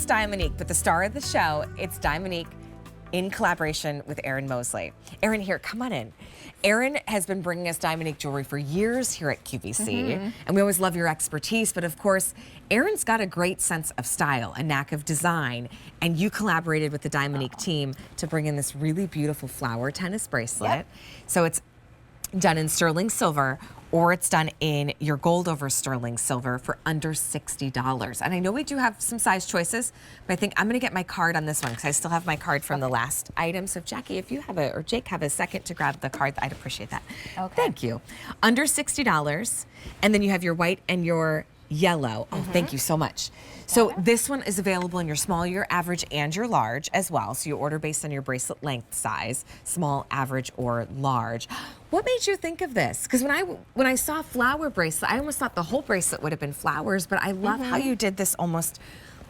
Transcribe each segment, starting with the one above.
just Diamonique, but the star of the show, it's Diamonique in collaboration with Erin Moseley. Erin, here, come on in. Erin has been bringing us Diamonique jewelry for years here at QVC, and we always love your expertise, but of course, Erin's got a great sense of style, a knack of design, and you collaborated with the Diamonique team to bring in this really beautiful flower tennis bracelet. Yep. So it's done in sterling silver, or it's done in your gold over sterling silver for under $60. And I know we do have some size choices, but I think I'm gonna get my card on this one because I still have my card from the last item. So Jackie, if you have or Jake have a second to grab the card, I'd appreciate that. Okay. Thank you. Under $60, and then you have your white and your yellow. Oh, thank you so much. So this one is available in your small, your average, and your large as well. So you order based on your bracelet length size, small, average, or large. What made you think of this? Because when I saw flower bracelet, I almost thought the whole bracelet would have been flowers, but I love how you did this almost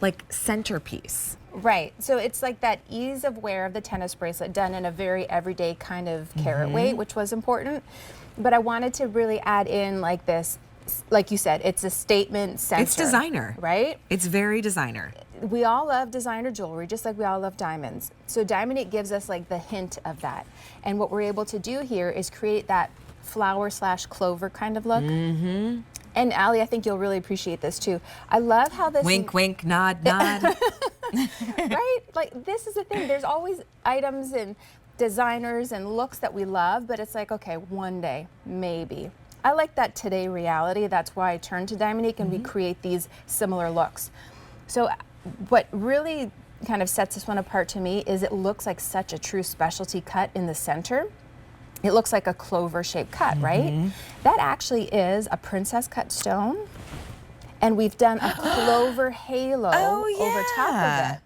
like centerpiece. Right, so it's like that ease of wear of the tennis bracelet done in a very everyday kind of carat weight, which was important. But I wanted to really add in like this, like you said, it's a statement center. It's designer. Right? It's very designer. We all love designer jewelry, just like we all love diamonds. So Diamonique gives us like the hint of that. And what we're able to do here is create that flower / clover kind of look. And Allie, I think you'll really appreciate this too. I love how this— Wink, wink, nod, nod. Right? Like, this is the thing. There's always items and designers and looks that we love, but it's like, okay, one day, maybe. I like that today reality. That's why I turned to Diamonique and we create these similar looks. So what really kind of sets this one apart to me is it looks like such a true specialty cut in the center. It looks like a clover shaped cut, right? That actually is a princess cut stone. And we've done a clover halo over top of it.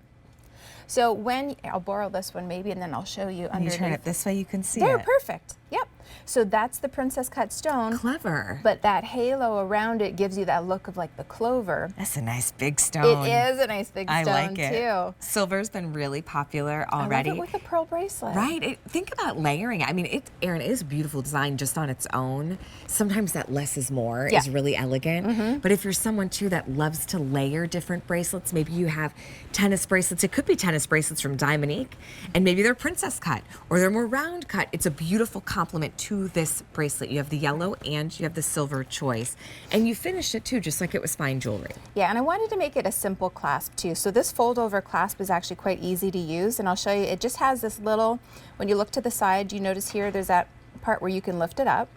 So when, I'll borrow this one maybe, and then I'll show you underneath. You turn it this way, you can see They're it. perfect. Yep. So that's the princess cut stone. Clever. But that halo around it gives you that look of like the clover. That's a nice big stone. It is a nice big stone, I like it. too. Silver's been really popular already. I love it with a pearl bracelet. Right. Think about layering. I mean, Erin, it is a beautiful design just on its own. Sometimes that less is more is really elegant. But if you're someone, too, that loves to layer different bracelets, maybe you have tennis bracelets. It could be tennis bracelets from Diamonique, and maybe they're princess cut, or they're more round cut. It's a beautiful complement to this bracelet. You have the yellow and you have the silver choice. And you finished it, too, just like it was fine jewelry. Yeah, and I wanted to make it a simple clasp, too. So this fold-over clasp is actually quite easy to use, and I'll show you. It just has this little, when you look to the side, you notice here there's that part where you can lift it up.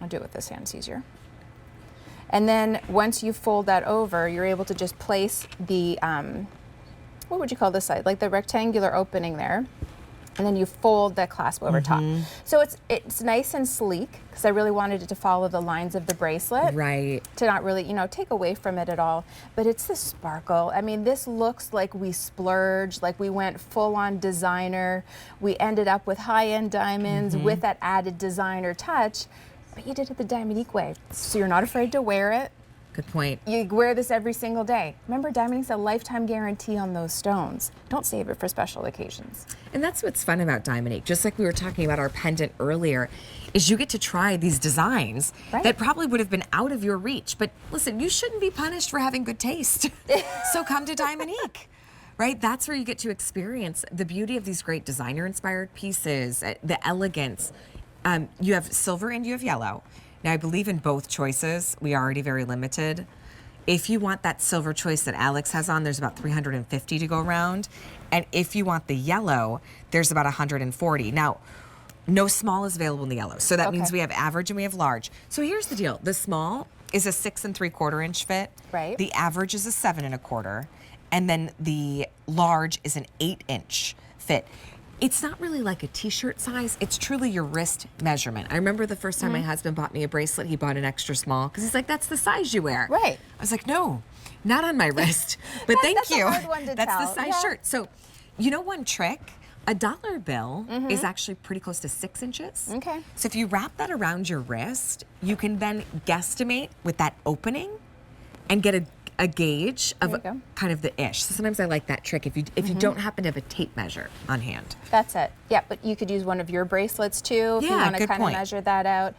I'll do it with this hand, it's easier. And then once you fold that over, you're able to just place the, what would you call this side? Like the rectangular opening there. And then you fold the clasp over top. So it's nice and sleek, because I really wanted it to follow the lines of the bracelet. Right. To not really, take away from it at all. But it's the sparkle. I mean, this looks like we splurged, like we went full on designer. We ended up with high-end diamonds with that added designer touch, but you did it the Diamonique way. So you're not afraid to wear it. Good point. You wear this every single day. Remember, Diamonique's a lifetime guarantee on those stones. Don't save it for special occasions. And that's what's fun about Diamonique. Just like we were talking about our pendant earlier, is you get to try these designs that probably would have been out of your reach. But listen, you shouldn't be punished for having good taste. So come to Diamonique. Right? That's where you get to experience the beauty of these great designer-inspired pieces, the elegance. You have silver and you have yellow. Now, I believe in both choices. We are already very limited. If you want that silver choice that Alex has on, there's about 350 to go around. And if you want the yellow, there's about 140. Now, no small is available in the yellow. So that means we have average and we have large. So here's the deal. The small is a 6 3/4 inch fit. Right. The average is a 7 1/4. And then the large is an 8 inch fit. It's not really like a t-shirt size. It's truly your wrist measurement. I remember the first time my husband bought me a bracelet, he bought an extra small because he's like, that's the size you wear. Right. I was like, no, not on my wrist. But thank you. That's a hard one to That's tell. the size shirt. So, one trick, a dollar bill is actually pretty close to 6 inches. Okay. So if you wrap that around your wrist, you can then guesstimate with that opening and get a gauge of There you go. kind of the ish. So sometimes I like that trick if you don't happen to have a tape measure on hand. That's it. Yeah, but you could use one of your bracelets too if you Yeah, want to good kind of point. measure that out.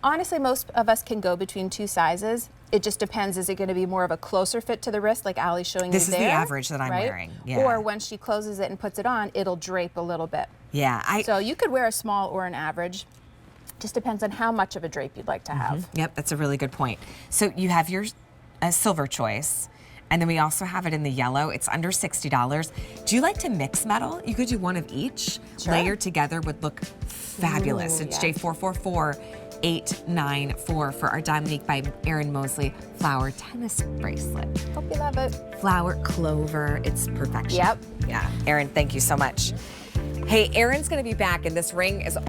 Honestly, most of us can go between 2 sizes. It just depends. Is it going to be more of a closer fit to the wrist, like Allie's showing This you is there? the average that I'm right? wearing, yeah. Or when she closes it and puts it on, it'll drape a little bit. Yeah, So you could wear a small or an average. Just depends on how much of a drape you'd like to have. Yep, that's a really good point. So you have your silver choice, and then we also have it in the yellow. It's under $60. Do you like to mix metal? You could do one of each. Sure. Layered together would look fabulous. Ooh, It's yeah. J444894 for our Diamonique by Erin Moseley flower tennis bracelet. Hope you love it. Flower clover, it's perfection. Yep. Yeah, Erin, thank you so much. Hey, Erin's gonna be back, and this ring is